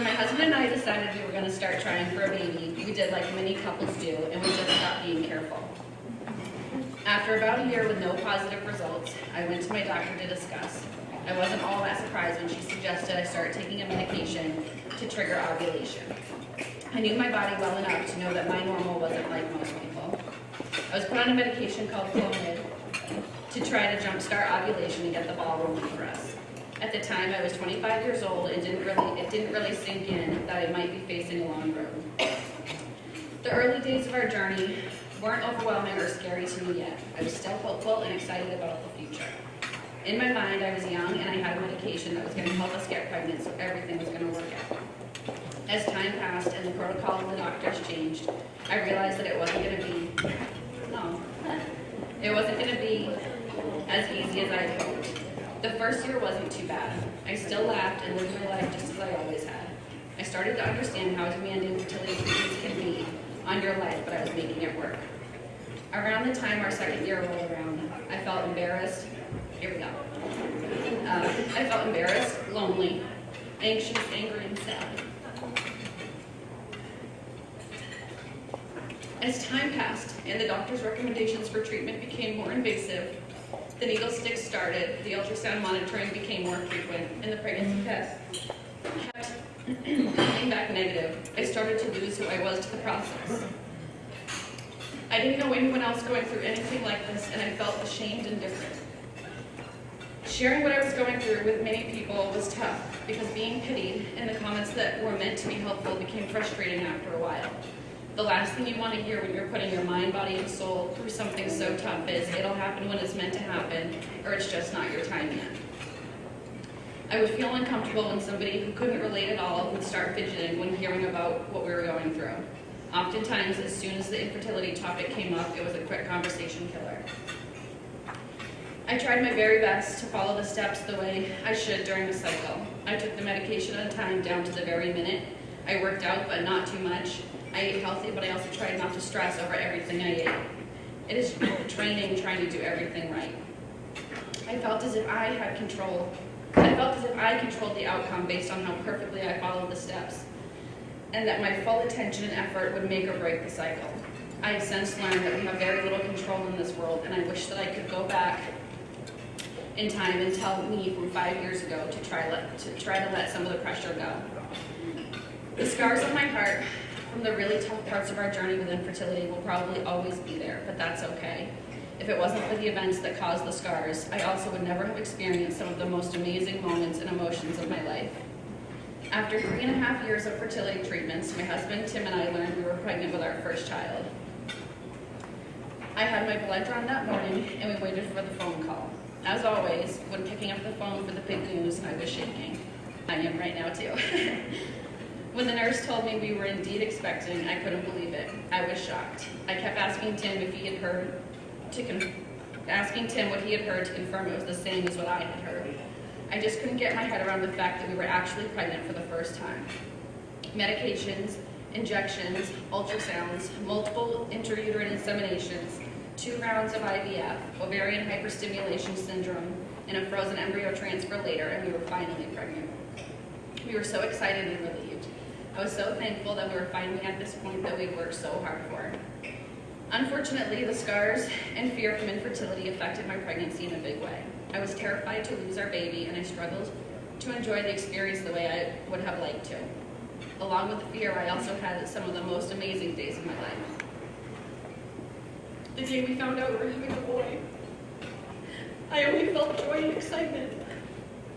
my husband and I decided we were going to start trying for a baby, we did like many couples do, and we just stopped being careful. After about a year with no positive results, I went to my doctor to discuss. I wasn't all that surprised when she suggested I start taking a medication to trigger ovulation. I knew my body well enough to know that my normal wasn't like most people. I was put on a medication called Clomid to try to jumpstart ovulation and get the ball rolling for us. At the time, I was 25 years old and it didn't really sink in that I might be facing a long road. The early days of our journey weren't overwhelming or scary to me yet. I was still hopeful and excited about the future. In my mind, I was young and I had a medication that was going to help us get pregnant, so everything was going to work out. As time passed and the protocol and the doctors changed, I realized that it wasn't going to be as easy as I hoped. The first year wasn't too bad. I still laughed and lived my life just as I always had. I started to understand how demanding fertility treatments can be on your life, but I was making it work. Around the time our second year rolled around, I felt embarrassed. I felt embarrassed, lonely, anxious, angry, and sad. As time passed and the doctor's recommendations for treatment became more invasive, the needle sticks started, the ultrasound monitoring became more frequent, and the pregnancy test kept coming back negative. I started to lose who I was to the process. I didn't know anyone else going through anything like this, and I felt ashamed and different. Sharing what I was going through with many people was tough because being pitied and the comments that were meant to be helpful became frustrating after a while. The last thing you want to hear when you're putting your mind, body, and soul through something so tough is, it'll happen when it's meant to happen, or it's just not your time yet. I would feel uncomfortable when somebody who couldn't relate at all would start fidgeting when hearing about what we were going through. Oftentimes, as soon as the infertility topic came up, it was a quick conversation killer. I tried my very best to follow the steps the way I should during the cycle. I took the medication on time down to the very minute. I worked out, but not too much. I ate healthy, but I also tried not to stress over everything I ate. It is draining trying to do everything right. I felt as if I controlled the outcome based on how perfectly I followed the steps, and that my full attention and effort would make or break the cycle. I have since learned that we have very little control in this world, and I wish that I could go back in time and tell me from 5 years ago to try to let some of the pressure go. The scars on my heart from the really tough parts of our journey with infertility will probably always be there, but that's okay. If it wasn't for the events that caused the scars, I also would never have experienced some of the most amazing moments and emotions of my life. After 3.5 years of fertility treatments, my husband Tim and I learned we were pregnant with our first child. I had my blood drawn that morning and we waited for the phone call. As always, when picking up the phone for the big news, I was shaking. I am right now too. When the nurse told me we were indeed expecting, I couldn't believe it. I was shocked. I kept asking Tim what he had heard to confirm it was the same as what I had heard. I just couldn't get my head around the fact that we were actually pregnant for the first time. Medications, injections, ultrasounds, multiple intrauterine inseminations, 2 rounds of IVF, ovarian hyperstimulation syndrome, and a frozen embryo transfer later, and we were finally pregnant. We were so excited and relieved. I was so thankful that we were finally at this point that we'd worked so hard for. Unfortunately, the scars and fear from infertility affected my pregnancy in a big way. I was terrified to lose our baby, and I struggled to enjoy the experience the way I would have liked to. Along with the fear, I also had some of the most amazing days of my life. The day we found out we were having a boy, I only felt joy and excitement.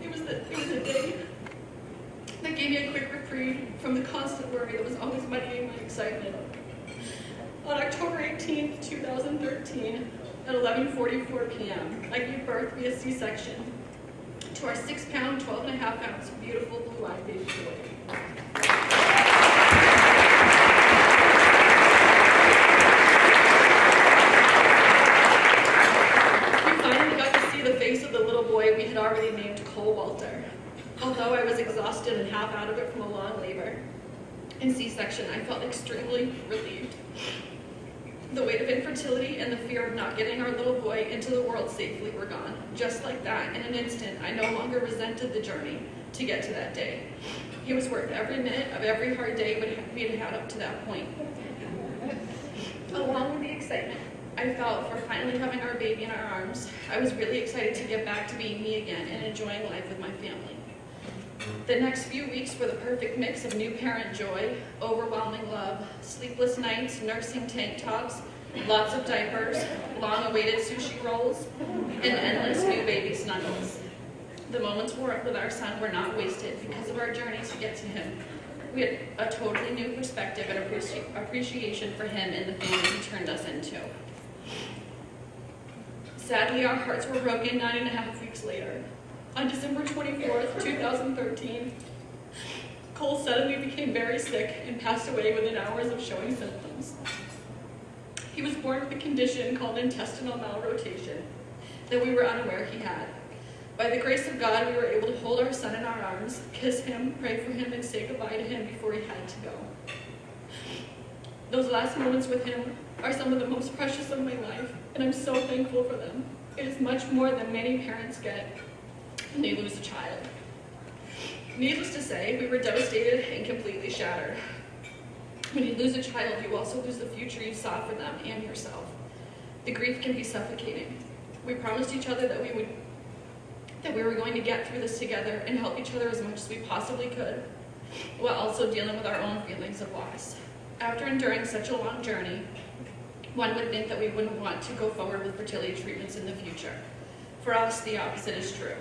It was a day that gave me a quick reprieve from the constant worry that was always muddying my excitement. On October 18th, 2013, at 11:44 p.m., I gave birth via C-section to our 6-pound, 12.5-ounce beautiful blue-eyed baby boy. We finally got to see the face of the little boy we had already named Cole Walter. Although I was exhausted and half out of it from a long labor and C-section, I felt extremely relieved. The weight of infertility and the fear of not getting our little boy into the world safely were gone. Just like that, in an instant, I no longer resented the journey to get to that day. He was worth every minute of every hard day we had had up to that point. Along with the excitement I felt for finally having our baby in our arms, I was really excited to get back to being me again and enjoying life with my family. The next few weeks were the perfect mix of new parent joy, overwhelming love, sleepless nights, nursing tank tops, lots of diapers, long-awaited sushi rolls, and endless new baby snuggles. The moments with our son were not wasted because of our journey to get to him. We had a totally new perspective and appreciation for him and the family he turned us into. Sadly, our hearts were broken 9.5 weeks later. On December 24th, 2013, Cole suddenly became very sick and passed away within hours of showing symptoms. He was born with a condition called intestinal malrotation that we were unaware he had. By the grace of God, we were able to hold our son in our arms, kiss him, pray for him, and say goodbye to him before he had to go. Those last moments with him are some of the most precious of my life, and I'm so thankful for them. It is much more than many parents get when they lose a child. Needless to say, we were devastated and completely shattered. When you lose a child, you also lose the future you saw for them and yourself. The grief can be suffocating. We promised each other that we were going to get through this together and help each other as much as we possibly could, while also dealing with our own feelings of loss. After enduring such a long journey, one would think that we wouldn't want to go forward with fertility treatments in the future. For us, the opposite is true.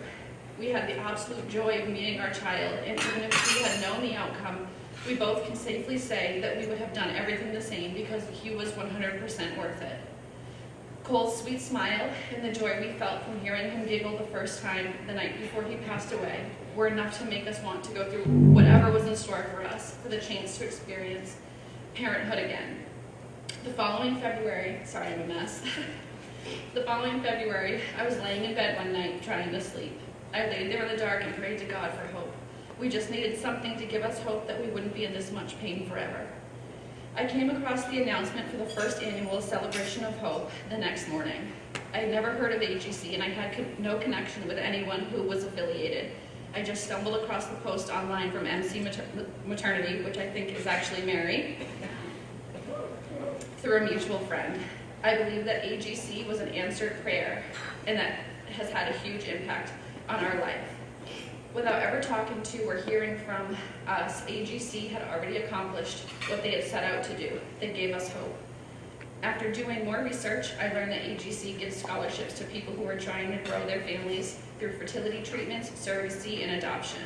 We had the absolute joy of meeting our child, and even if we had known the outcome, we both can safely say that we would have done everything the same because he was 100% worth it. Cole's sweet smile and the joy we felt from hearing him giggle the first time the night before he passed away were enough to make us want to go through whatever was in store for us for the chance to experience parenthood again. The following February, I'm a mess. The following February, I was laying in bed one night trying to sleep. I laid there in the dark and prayed to God for hope. We just needed something to give us hope that we wouldn't be in this much pain forever. I came across the announcement for the first annual Celebration of Hope the next morning. I had never heard of AGC, and I had no connection with anyone who was affiliated. I just stumbled across the post online from MC Maternity, which I think is actually Mary, through a mutual friend. I believe that AGC was an answered prayer, and that has had a huge impact on our life. Without ever talking to or hearing from us, AGC had already accomplished what they had set out to do. They gave us hope. After doing more research, I learned that AGC gives scholarships to people who are trying to grow their families through fertility treatments, surrogacy, and adoption.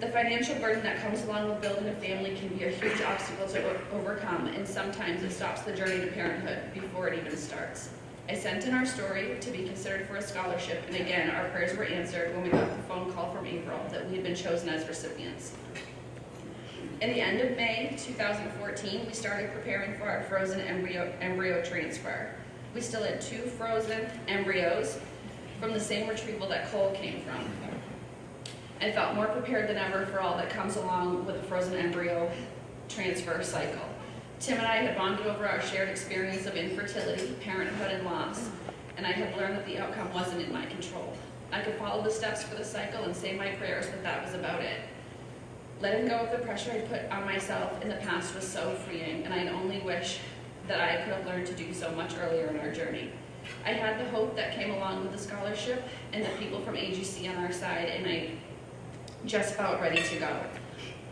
The financial burden that comes along with building a family can be a huge obstacle to overcome, and sometimes it stops the journey to parenthood before it even starts. I sent in our story to be considered for a scholarship, and again, our prayers were answered when we got the phone call from April that we had been chosen as recipients. In the end of May 2014, we started preparing for our frozen embryo transfer. We still had 2 frozen embryos from the same retrieval that Cole came from. I felt more prepared than ever for all that comes along with a frozen embryo transfer cycle. Tim and I had bonded over our shared experience of infertility, parenthood, and loss, and I had learned that the outcome wasn't in my control. I could follow the steps for the cycle and say my prayers, but that was about it. Letting go of the pressure I put on myself in the past was so freeing, and I only wish that I could have learned to do so much earlier in our journey. I had the hope that came along with the scholarship and the people from AGC on our side, and I just felt ready to go.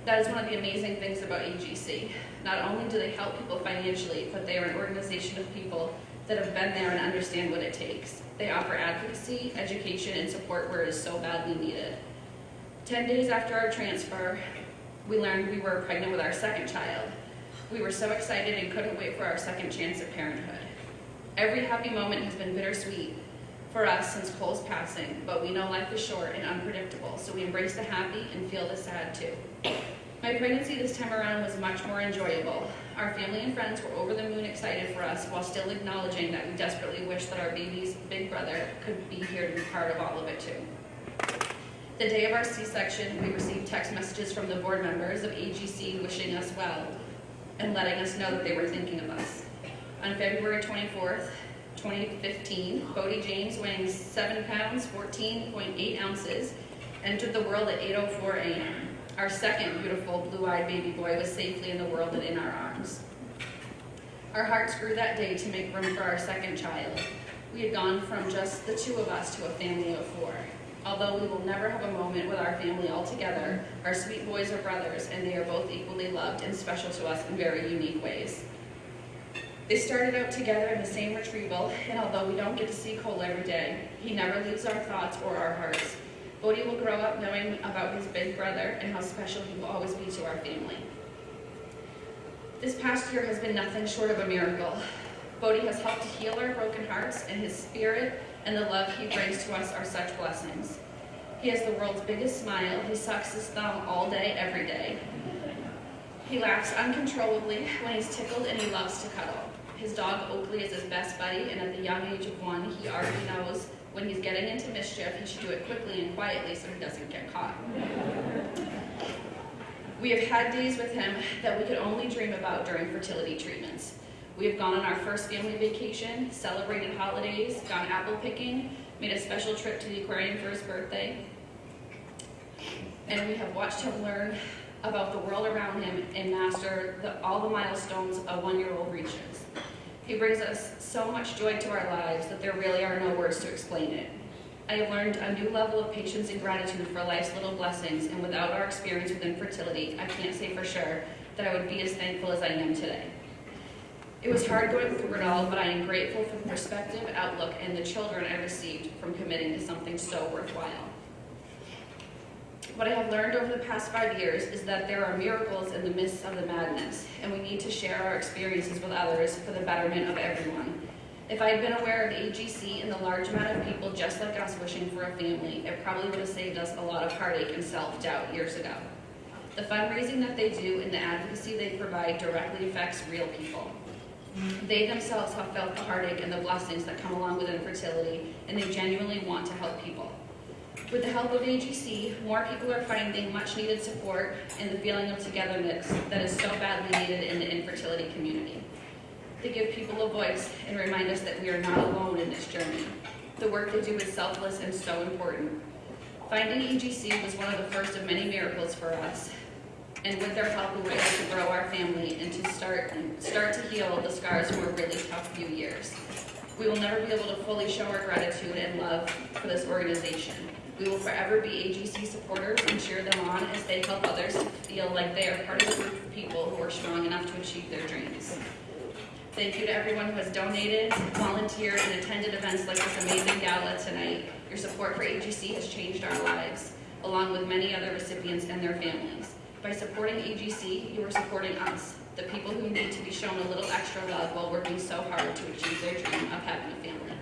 That is one of the amazing things about AGC. Not only do they help people financially, but they are an organization of people that have been there and understand what it takes. They offer advocacy, education, and support where it is so badly needed. 10 days after our transfer, we learned we were pregnant with our second child. We were so excited and couldn't wait for our second chance at parenthood. Every happy moment has been bittersweet for us since Cole's passing, but we know life is short and unpredictable, so we embrace the happy and feel the sad too. My pregnancy this time around was much more enjoyable. Our family and friends were over the moon excited for us while still acknowledging that we desperately wish that our baby's big brother could be here to be part of all of it too. The day of our C-section, we received text messages from the board members of AGC wishing us well and letting us know that they were thinking of us. On February 24th, 2015, Bodie James, weighing 7 pounds, 14.8 ounces, entered the world at 8:04 a.m. Our second beautiful blue-eyed baby boy was safely in the world and in our arms. Our hearts grew that day to make room for our second child. We had gone from just the two of us to a family of 4. Although we will never have a moment with our family all together, our sweet boys are brothers, and they are both equally loved and special to us in very unique ways. They started out together in the same retrieval, and although we don't get to see Cole every day, he never leaves our thoughts or our hearts. Bodhi will grow up knowing about his big brother and how special he will always be to our family. This past year has been nothing short of a miracle. Bodhi has helped to heal our broken hearts, and his spirit and the love he brings to us are such blessings. He has the world's biggest smile. He sucks his thumb all day, every day. He laughs uncontrollably when he's tickled, and he loves to cuddle. His dog Oakley is his best buddy, and at the young age of 1, he already knows when he's getting into mischief, he should do it quickly and quietly so he doesn't get caught. We have had days with him that we could only dream about during fertility treatments. We have gone on our first family vacation, celebrated holidays, gone apple picking, made a special trip to the aquarium for his birthday, and we have watched him learn about the world around him and master all the milestones a 1-year-old reaches. He brings us so much joy to our lives that there really are no words to explain it. I have learned a new level of patience and gratitude for life's little blessings, and without our experience with infertility, I can't say for sure that I would be as thankful as I am today. It was hard going through it all, but I am grateful for the perspective, outlook, and the children I received from committing to something so worthwhile. What I have learned over the past 5 years is that there are miracles in the midst of the madness, and we need to share our experiences with others for the betterment of everyone. If I had been aware of AGC and the large amount of people just like us wishing for a family, it probably would have saved us a lot of heartache and self-doubt years ago. The fundraising that they do and the advocacy they provide directly affects real people. They themselves have felt the heartache and the blessings that come along with infertility, and they genuinely want to help people. With the help of AGC, more people are finding much needed support and the feeling of togetherness that is so badly needed in the infertility community. They give people a voice and remind us that we are not alone in this journey. The work they do is selfless and so important. Finding AGC was one of the first of many miracles for us, and with their help we were able to grow our family and to start to heal the scars from a really tough few years. We will never be able to fully show our gratitude and love for this organization. We will forever be AGC supporters and cheer them on as they help others feel like they are part of a group of people who are strong enough to achieve their dreams. Thank you to everyone who has donated, volunteered, and attended events like this amazing gala tonight. Your support for AGC has changed our lives, along with many other recipients and their families. By supporting AGC, you are supporting us, the people who need to be shown a little extra love while working so hard to achieve their dream of having a family.